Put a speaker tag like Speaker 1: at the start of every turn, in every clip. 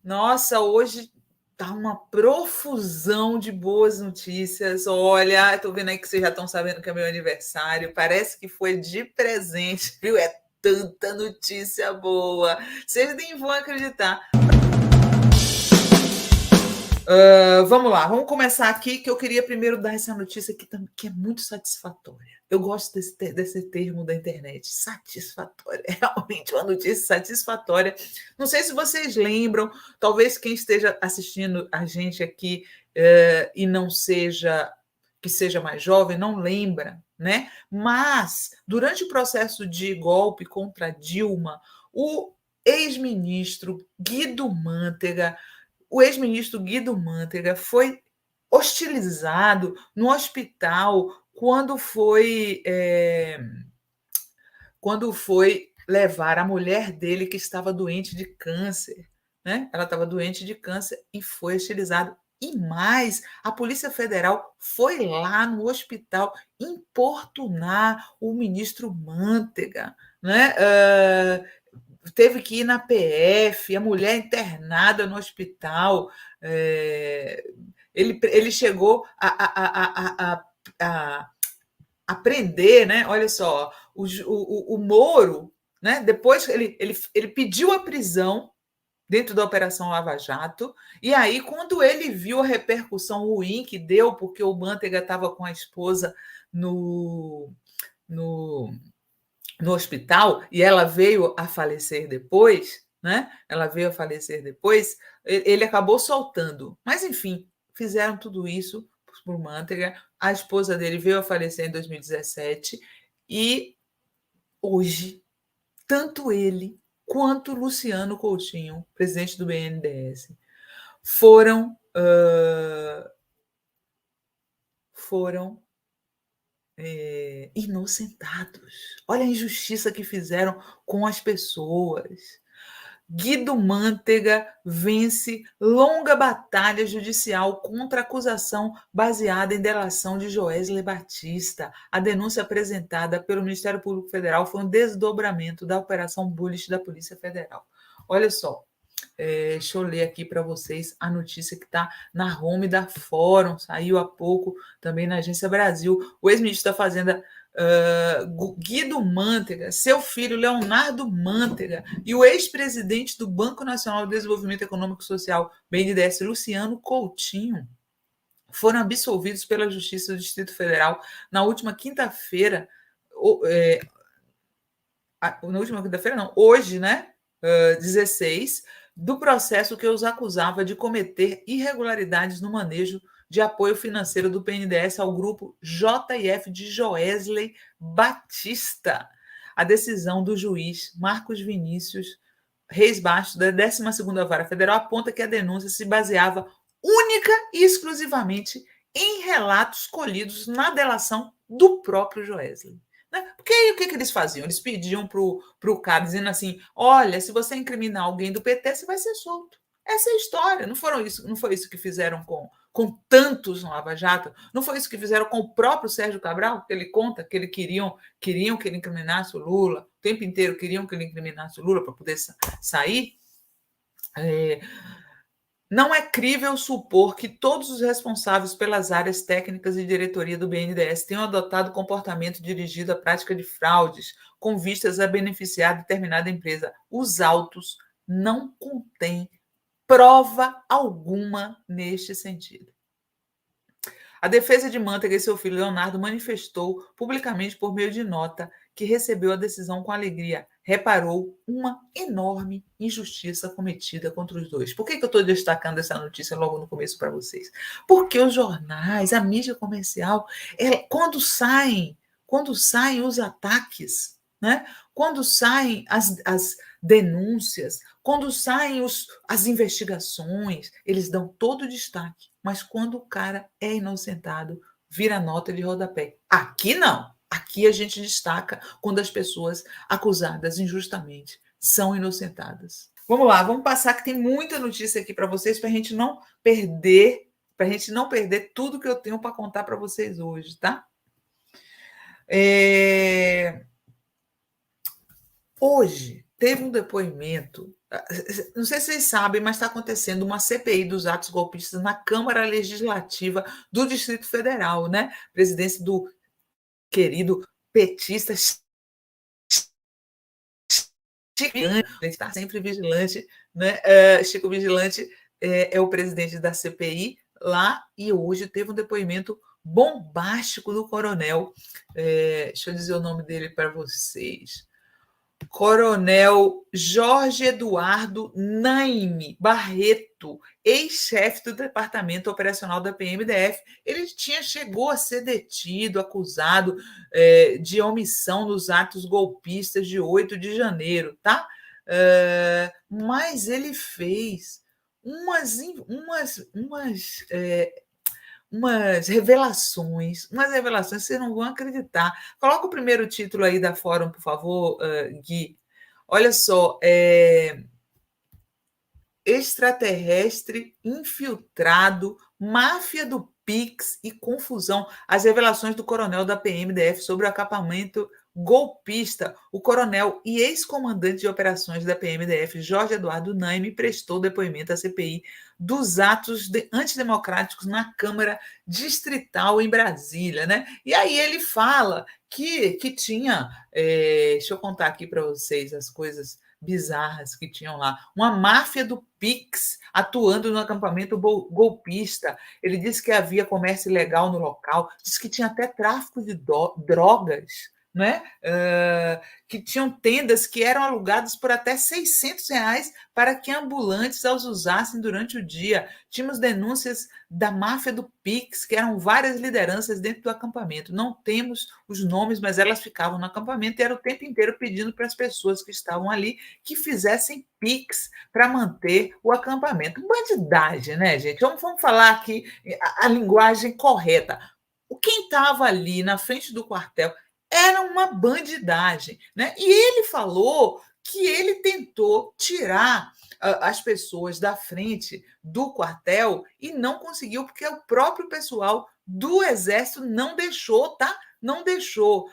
Speaker 1: Nossa, hoje tá uma profusão de boas notícias. Olha, estou vendo aí que vocês já estão sabendo que é meu aniversário. Parece que foi de presente, viu? É tanta notícia boa. Vocês nem vão acreditar. Vamos lá, vamos começar aqui, que eu queria primeiro dar essa notícia que é muito satisfatória. Eu gosto desse termo da internet, satisfatória. É realmente uma notícia satisfatória. Não sei se vocês lembram, talvez quem esteja assistindo a gente aqui e não seja, que seja mais jovem, não lembra, né? Mas, durante o processo de golpe contra Dilma, o ex-ministro Guido Mantega foi hostilizado no hospital quando foi levar a mulher dele, que estava doente de câncer, né? Ela estava doente de câncer e foi hostilizado. E mais, a Polícia Federal foi lá no hospital importunar o ministro Mantega, né? Teve que ir na PF, a mulher internada no hospital. Ele chegou a prender, né? Olha só, o Moro, né? Depois ele pediu a prisão dentro da Operação Lava Jato, e aí, quando ele viu a repercussão ruim que deu, porque o Manteiga estava com a esposa no, no, no hospital e ela veio a falecer depois, né? Ela veio a falecer depois, ele acabou soltando. Mas, enfim, fizeram tudo isso por Manteiga. A esposa dele veio a falecer em 2017 e hoje, tanto ele quanto Luciano Coutinho, presidente do BNDES, foram inocentados. Olha a injustiça que fizeram com as pessoas. Guido Mantega vence longa batalha judicial contra a acusação baseada em delação de Joesley Batista. A denúncia apresentada pelo Ministério Público Federal foi um desdobramento da Operação Bullish da Polícia Federal. Olha só, deixa eu ler aqui para vocês a notícia que está na home da Fórum, saiu há pouco também na Agência Brasil. O ex-ministro da Fazenda, Guido Mantega, seu filho Leonardo Mantega e o ex-presidente do Banco Nacional de Desenvolvimento Econômico e Social, BNDES, Luciano Coutinho, foram absolvidos pela Justiça do Distrito Federal na última quinta-feira, hoje, né? 16, do processo que os acusava de cometer irregularidades no manejo de apoio financeiro do BNDES ao grupo JF de Joesley Batista. A decisão do juiz Marcos Vinícius Reis Bastos, da 12ª Vara Federal, aponta que a denúncia se baseava única e exclusivamente em relatos colhidos na delação do próprio Joesley. Né? Porque aí o que eles faziam? Eles pediam para o cara, dizendo assim: olha, se você incriminar alguém do PT, você vai ser solto. Essa é a história. Não foi isso que fizeram com tantos no Lava Jato? Não foi isso que fizeram com o próprio Sérgio Cabral? Que ele conta que ele queriam que ele incriminasse o Lula, o tempo inteiro queriam que ele incriminasse o Lula para poder sair. Não é crível supor que todos os responsáveis pelas áreas técnicas e diretoria do BNDES tenham adotado comportamento dirigido à prática de fraudes com vistas a beneficiar determinada empresa. Os autos não contêm prova alguma neste sentido. A defesa de Manteiga e seu filho Leonardo manifestou publicamente por meio de nota que recebeu a decisão com alegria. Reparou uma enorme injustiça cometida contra os dois. Por que eu estou destacando essa notícia logo no começo para vocês? Porque os jornais, a mídia comercial, quando saem os ataques, né? Quando saem as denúncias, quando saem as investigações, eles dão todo o destaque. Mas quando o cara é inocentado, vira nota de rodapé. Aqui não. Aqui a gente destaca quando as pessoas acusadas injustamente são inocentadas. Vamos lá, vamos passar que tem muita notícia aqui para vocês para a gente não perder, tudo que eu tenho para contar para vocês hoje, tá? Hoje teve um depoimento Não sei se vocês sabem, mas está acontecendo uma CPI dos atos golpistas na Câmara Legislativa do Distrito Federal, né? Presidência do querido petista Chico Vigilante, está sempre vigilante, né? Chico Vigilante é o presidente da CPI lá e hoje teve um depoimento bombástico do coronel. Deixa eu dizer o nome dele para vocês. Coronel Jorge Eduardo Naime Barreto, ex-chefe do Departamento Operacional da PMDF. Ele chegou a ser detido, acusado de omissão nos atos golpistas de 8 de janeiro, tá? Mas ele fez umas revelações que vocês não vão acreditar. Coloca o primeiro título aí da Fórum, por favor, Gui. Olha só, extraterrestre infiltrado, máfia do Pix e confusão. As revelações do coronel da PMDF sobre o acampamento golpista. O coronel e ex-comandante de operações da PMDF, Jorge Eduardo Naime, prestou depoimento à CPI dos atos antidemocráticos na Câmara Distrital em Brasília, né? E aí ele fala que tinha, deixa eu contar aqui para vocês as coisas bizarras que tinham lá. Uma máfia do Pix atuando no acampamento golpista. Ele disse que havia comércio ilegal no local, disse que tinha até tráfico de drogas, né? Que tinham tendas que eram alugadas por até R$ 600 para que ambulantes as usassem durante o dia. Tínhamos denúncias da máfia do Pix, que eram várias lideranças dentro do acampamento. Não temos os nomes, mas elas ficavam no acampamento e era o tempo inteiro pedindo para as pessoas que estavam ali que fizessem Pix para manter o acampamento. Bandidagem, né, gente? Vamos falar aqui a linguagem correta. Quem estava ali na frente do quartel era uma bandidagem, né? E ele falou que ele tentou tirar as pessoas da frente do quartel e não conseguiu, porque o próprio pessoal do Exército não deixou, tá? Não deixou.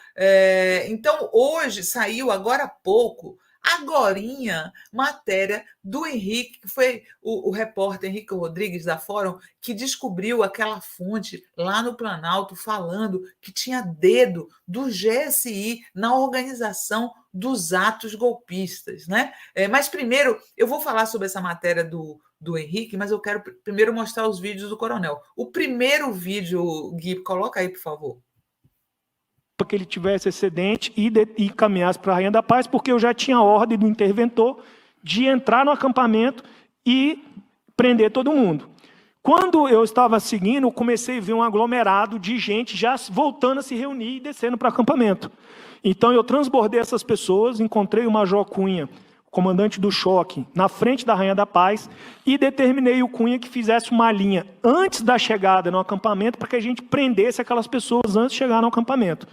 Speaker 1: Então, hoje saiu, agora há pouco, agorinha, matéria do Henrique, que foi o repórter Henrique Rodrigues da Fórum, que descobriu aquela fonte lá no Planalto falando que tinha dedo do GSI na organização dos atos golpistas, né? Mas primeiro, eu vou falar sobre essa matéria do Henrique, mas eu quero primeiro mostrar os vídeos do coronel. O primeiro vídeo, Gui, coloca aí, por favor.
Speaker 2: Para que ele tivesse excedente e caminhasse para a Rainha da Paz, porque eu já tinha ordem do interventor de entrar no acampamento e prender todo mundo. Quando eu estava seguindo, eu comecei a ver um aglomerado de gente já voltando a se reunir e descendo para o acampamento. Então eu transbordei essas pessoas, encontrei o Major Cunha, comandante do choque, na frente da Rainha da Paz, e determinei o Cunha que fizesse uma linha antes da chegada no acampamento para que a gente prendesse aquelas pessoas antes de chegar no acampamento.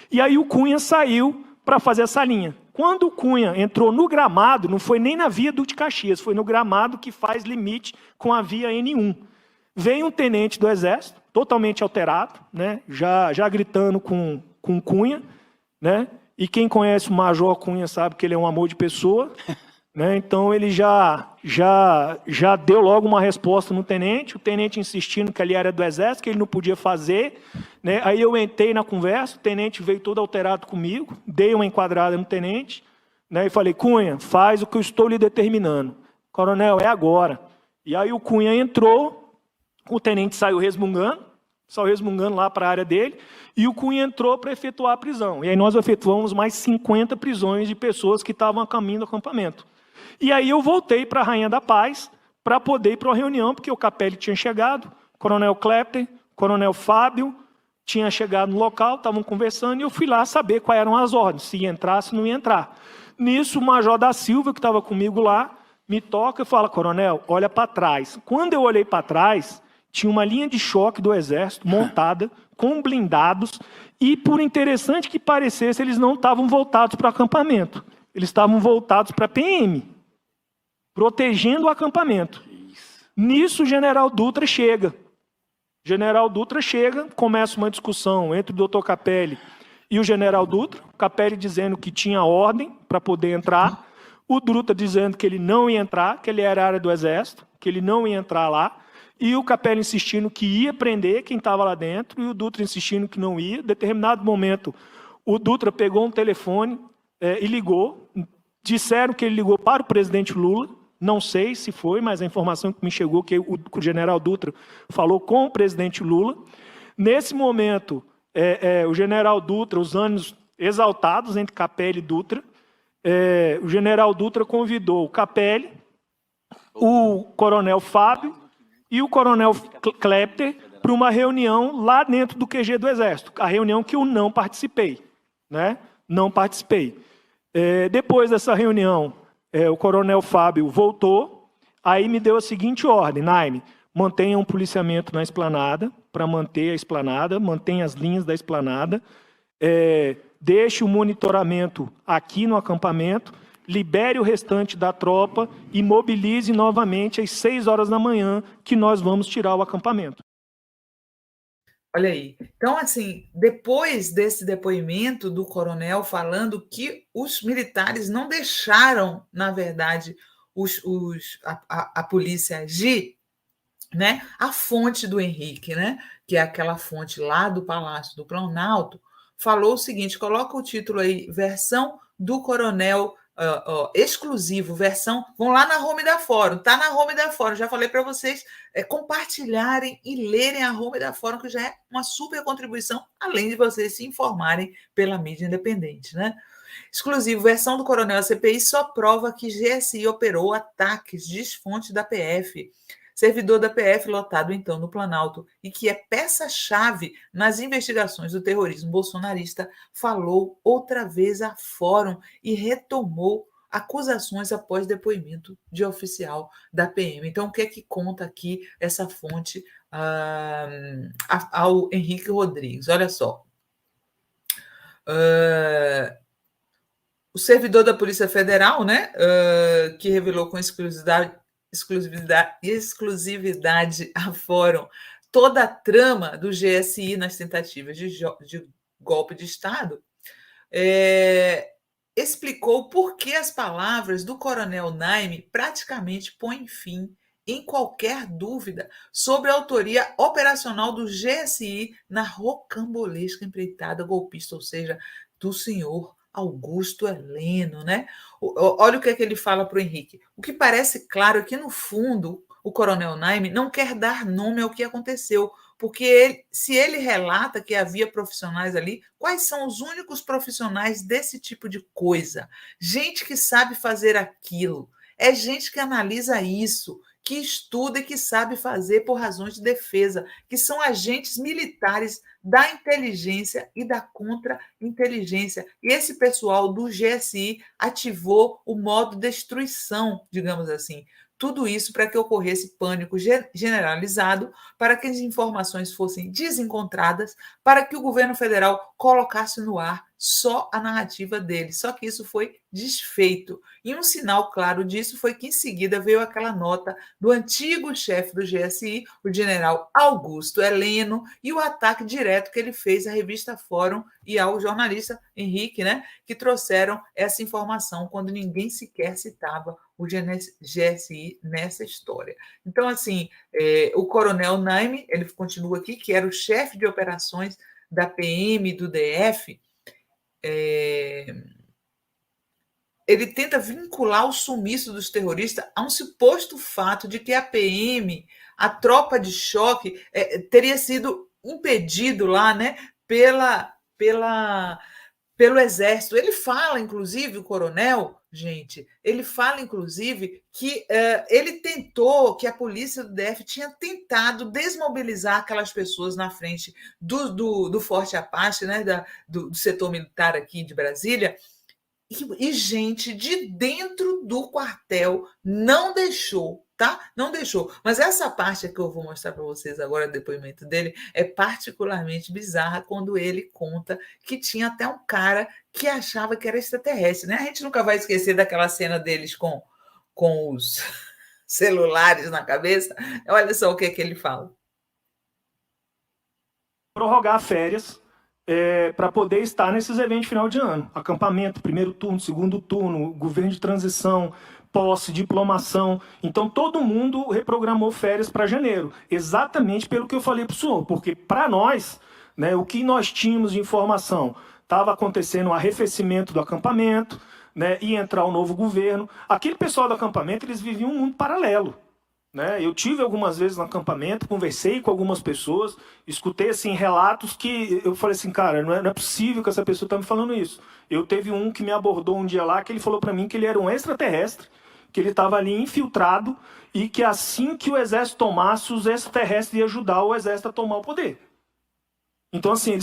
Speaker 2: E aí o Cunha saiu para fazer essa linha. Quando o Cunha entrou no gramado, não foi nem na via Duque de Caxias, foi no gramado que faz limite com a via N1. Veio um tenente do Exército, totalmente alterado, né, já gritando com o Cunha, né? E quem conhece o Major Cunha sabe que ele é um amor de pessoa, né? Então ele já deu logo uma resposta no tenente, o tenente insistindo que ali era do Exército, que ele não podia fazer, né? Aí eu entrei na conversa, o tenente veio todo alterado comigo, dei uma enquadrada no tenente, né? E falei: Cunha, faz o que eu estou lhe determinando. Coronel, é agora. E aí o Cunha entrou, o tenente saiu resmungando lá para a área dele, e o Cunha entrou para efetuar a prisão. E aí nós efetuamos mais 50 prisões de pessoas que estavam a caminho do acampamento. E aí eu voltei para a Rainha da Paz para poder ir para a reunião, porque o Capelli tinha chegado, Coronel Klepter, Coronel Fábio tinha chegado no local, estavam conversando, e eu fui lá saber quais eram as ordens, se ia entrar, se não ia entrar. Nisso, o Major da Silva, que estava comigo lá, me toca e fala: Coronel, olha para trás. Quando eu olhei para trás, tinha uma linha de choque do Exército montada, com blindados, e, por interessante que parecesse, eles não estavam voltados para o acampamento. Eles estavam voltados para a PM, protegendo o acampamento. Nisso, o general Dutra chega. O general Dutra chega, começa uma discussão entre o doutor Capelli e o general Dutra. O Capelli dizendo que tinha ordem para poder entrar. o Dutra dizendo que ele não ia entrar, que ele era área do Exército, que ele não ia entrar lá, e o Capelli insistindo que ia prender quem estava lá dentro, e o Dutra insistindo que não ia. Em determinado momento, o Dutra pegou um telefone e ligou. Disseram que ele ligou para o presidente Lula, não sei se foi, mas a informação que me chegou que o general Dutra falou com o presidente Lula. Nesse momento, o general Dutra, os ânimos exaltados entre Capelli e Dutra, o general Dutra convidou o Capelli, o coronel Fábio e o coronel Klepter para uma reunião lá dentro do QG do Exército, a reunião que eu não participei, né? Não participei. Depois dessa reunião, o coronel Fábio voltou, aí me deu a seguinte ordem: Naime, mantenha um policiamento na esplanada, para manter a esplanada, mantenha as linhas da esplanada, deixe o monitoramento aqui no acampamento, libere o restante da tropa e mobilize novamente às 6 horas da manhã, que nós vamos tirar o acampamento.
Speaker 1: Olha aí. Então, assim, depois desse depoimento do coronel falando que os militares não deixaram, na verdade, a polícia agir, né? A fonte do Henrique, né? Que é aquela fonte lá do Palácio do Planalto, falou o seguinte: coloca o título aí, versão do coronel exclusivo, versão. Vão lá na home da Fórum, tá na home da Fórum. Já falei para vocês compartilharem e lerem a home da Fórum, que já é uma super contribuição, além de vocês se informarem pela mídia independente, né? Exclusivo, versão do coronel. A CPI só prova que GSI operou ataques, diz fonte da PF. Servidor da PF lotado, então, no Planalto, e que é peça-chave nas investigações do terrorismo bolsonarista, falou outra vez a Fórum e retomou acusações após depoimento de oficial da PM. Então, o que é que conta aqui essa fonte ao Henrique Rodrigues? Olha só. O servidor da Polícia Federal, né, que revelou com exclusividade a Fórum toda a trama do GSI nas tentativas de golpe de Estado, explicou por que as palavras do coronel Naime praticamente põem fim em qualquer dúvida sobre a autoria operacional do GSI na rocambolesca empreitada golpista, ou seja, do senhor Augusto Heleno, né? Olha o que é que ele fala para o Henrique. O que parece claro é que, no fundo, o coronel Naime não quer dar nome ao que aconteceu, porque se ele relata que havia profissionais ali, quais são os únicos profissionais desse tipo de coisa? Gente que sabe fazer aquilo, é gente que analisa isso, que estuda e que sabe fazer por razões de defesa, que são agentes militares da inteligência e da contra-inteligência. E esse pessoal do GSI ativou o modo destruição, digamos assim. Tudo isso para que ocorresse pânico generalizado, para que as informações fossem desencontradas, para que o governo federal colocasse no ar só a narrativa dele. Só que isso foi desfeito. E um sinal claro disso foi que, em seguida, veio aquela nota do antigo chefe do GSI, o general Augusto Heleno, e o ataque direto que ele fez à revista Fórum e ao jornalista Henrique, né, que trouxeram essa informação quando ninguém sequer citava o GSI nessa história. Então, assim, o coronel Naime, ele continua aqui, que era o chefe de operações da PM e do DF, ele tenta vincular o sumiço dos terroristas a um suposto fato de que a PM, a tropa de choque, teria sido impedido lá, né, pelo Exército. Ele fala, inclusive, o coronel, gente, ele fala, inclusive, que ele tentou, que a polícia do DF tinha tentado desmobilizar aquelas pessoas na frente do Forte Apache, né, do setor militar aqui de Brasília, e gente de dentro do quartel não deixou, tá? Não deixou. Mas essa parte que eu vou mostrar para vocês agora, o depoimento dele, é particularmente bizarra quando ele conta que tinha até um cara que achava que era extraterrestre, né? A gente nunca vai esquecer daquela cena deles com os celulares na cabeça. Olha só o que é que ele fala.
Speaker 2: Prorrogar férias, para poder estar nesses eventos de final de ano. Acampamento, primeiro turno, segundo turno, governo de transição, posse, diplomação. Então, todo mundo reprogramou férias para janeiro, exatamente pelo que eu falei para o senhor, porque para nós, né, o que nós tínhamos de informação, estava acontecendo um arrefecimento do acampamento, né, ia entrar o novo governo. Aquele pessoal do acampamento, eles viviam um mundo paralelo. Né? Eu tive algumas vezes no acampamento, conversei com algumas pessoas, escutei assim, relatos que eu falei assim, cara, não é possível que essa pessoa está me falando isso. Eu teve um que me abordou um dia lá, que ele falou para mim que ele era um extraterrestre, que ele estava ali infiltrado e que assim que o exército tomasse, os extraterrestres iam ajudar o exército a tomar o poder. Então, assim,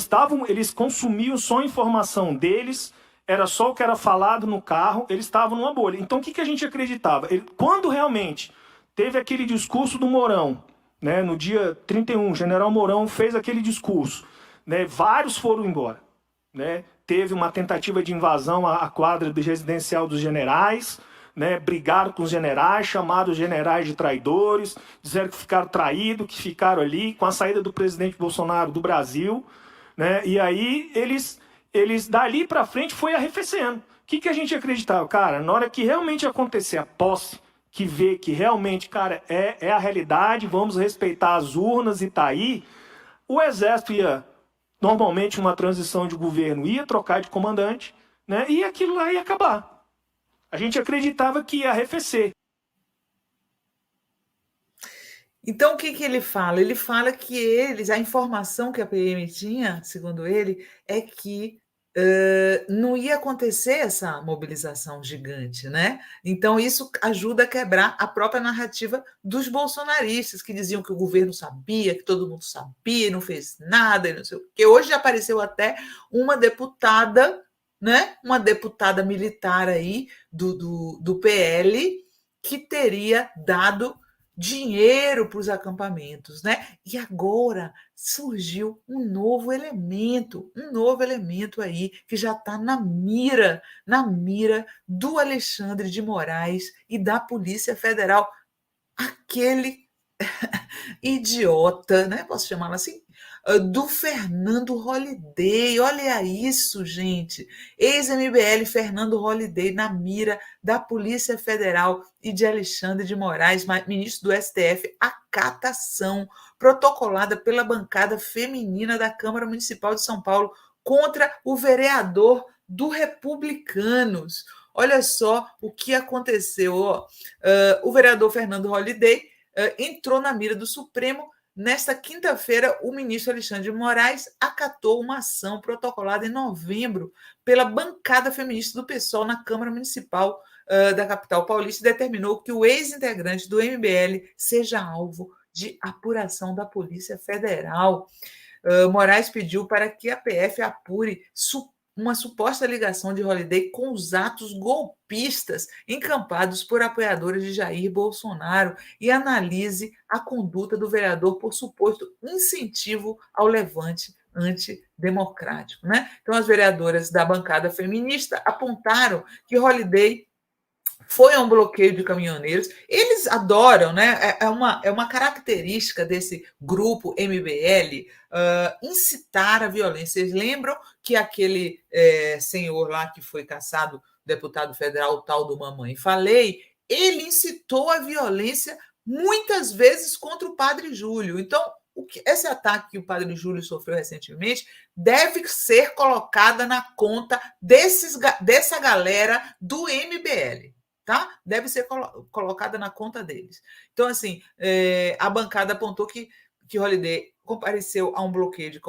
Speaker 2: eles consumiam só a informação deles, era só o que era falado no carro, eles estavam numa bolha. Então, o que a gente acreditava? Quando realmente teve aquele discurso do Mourão, né, no dia 31, o general Mourão fez aquele discurso, né, vários foram embora. Né, teve uma tentativa de invasão à quadra residencial dos generais, né, brigaram com os generais, chamaram os generais de traidores, disseram que ficaram traídos, que ficaram ali, com a saída do presidente Bolsonaro do Brasil, né, e aí eles dali para frente foi arrefecendo. O que a gente acreditava? Cara, na hora que realmente acontecer a posse, que vê que realmente, cara, é a realidade, vamos respeitar as urnas e tá aí, o exército ia, normalmente uma transição de governo, ia trocar de comandante, né, e aquilo lá ia acabar. A gente acreditava que ia arrefecer.
Speaker 1: Então, o que ele fala? Ele fala que a informação que a PM tinha, segundo ele, é que não ia acontecer essa mobilização gigante, né? Então, isso ajuda a quebrar a própria narrativa dos bolsonaristas, que diziam que o governo sabia, que todo mundo sabia, e não fez nada, e não sei o quê. Hoje apareceu até uma deputada, né? Uma deputada militar aí do PL, que teria dado dinheiro para os acampamentos, né? E agora surgiu um novo elemento aí que já está na mira do Alexandre de Moraes e da Polícia Federal, aquele idiota, né? Posso chamá-lo assim? Do Fernando Holliday. Olha isso, gente. Ex-MBL Fernando Holliday na mira da Polícia Federal e de Alexandre de Moraes, ministro do STF, a catação protocolada pela bancada feminina da Câmara Municipal de São Paulo contra o vereador do Republicanos. Olha só o que aconteceu. O vereador Fernando Holliday entrou na mira do Supremo. Nesta quinta-feira, o ministro Alexandre de Moraes acatou uma ação protocolada em novembro pela bancada feminista do PSOL na Câmara Municipal da capital paulista e determinou que o ex-integrante do MBL seja alvo de apuração da Polícia Federal. Moraes pediu para que a PF apure uma suposta ligação de Holliday com os atos golpistas encampados por apoiadores de Jair Bolsonaro e analise a conduta do vereador por suposto incentivo ao levante antidemocrático. Né? Então, as vereadoras da bancada feminista apontaram que Holliday foi a um bloqueio de caminhoneiros. Eles adoram, né? É uma característica desse grupo MBL incitar a violência. Vocês lembram que aquele senhor lá que foi caçado, deputado federal, o tal do Mamãe Falei, ele incitou a violência muitas vezes contra o Padre Júlio. Então, esse ataque que o Padre Júlio sofreu recentemente deve ser colocada na conta dessa galera do MBL. Tá? Deve ser colocada na conta deles. Então, assim, a bancada apontou que Holliday compareceu a um bloqueio de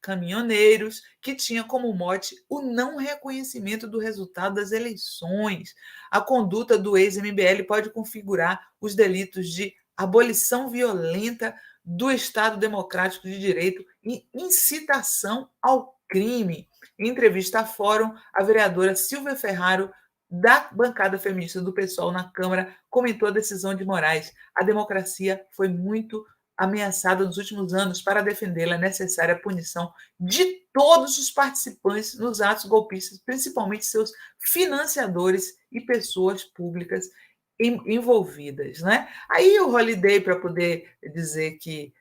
Speaker 1: caminhoneiros que tinha como mote o não reconhecimento do resultado das eleições. A conduta do ex-MBL pode configurar os delitos de abolição violenta do Estado Democrático de Direito e incitação ao crime. Em entrevista à Fórum, a vereadora Silvia Ferraro, da bancada feminista do PSOL na Câmara, comentou a decisão de Moraes. A democracia foi muito ameaçada nos últimos anos. Para defendê-la, é necessária a punição de todos os participantes nos atos golpistas, principalmente seus financiadores e pessoas públicas envolvidas. Né? Aí o Holliday, para poder dizer que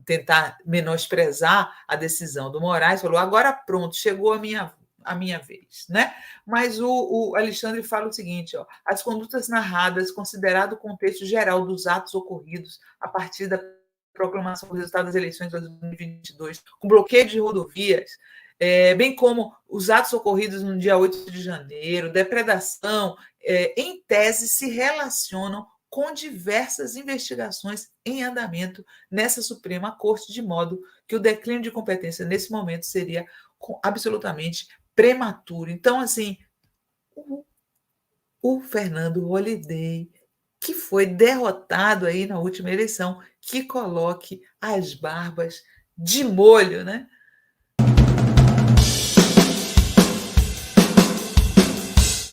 Speaker 1: tentar menosprezar a decisão do Moraes, falou: agora pronto, chegou a minha vez, né? Mas o Alexandre fala o seguinte: ó, as condutas narradas, considerado o contexto geral dos atos ocorridos a partir da proclamação do resultado das eleições de 2022, com bloqueio de rodovias, bem como os atos ocorridos no dia 8 de janeiro, depredação, em tese se relacionam com diversas investigações em andamento nessa Suprema Corte, de modo que o declínio de competência nesse momento seria absolutamente prematuro. Então, assim, o Fernando Holliday, que foi derrotado aí na última eleição, que coloque as barbas de molho, né?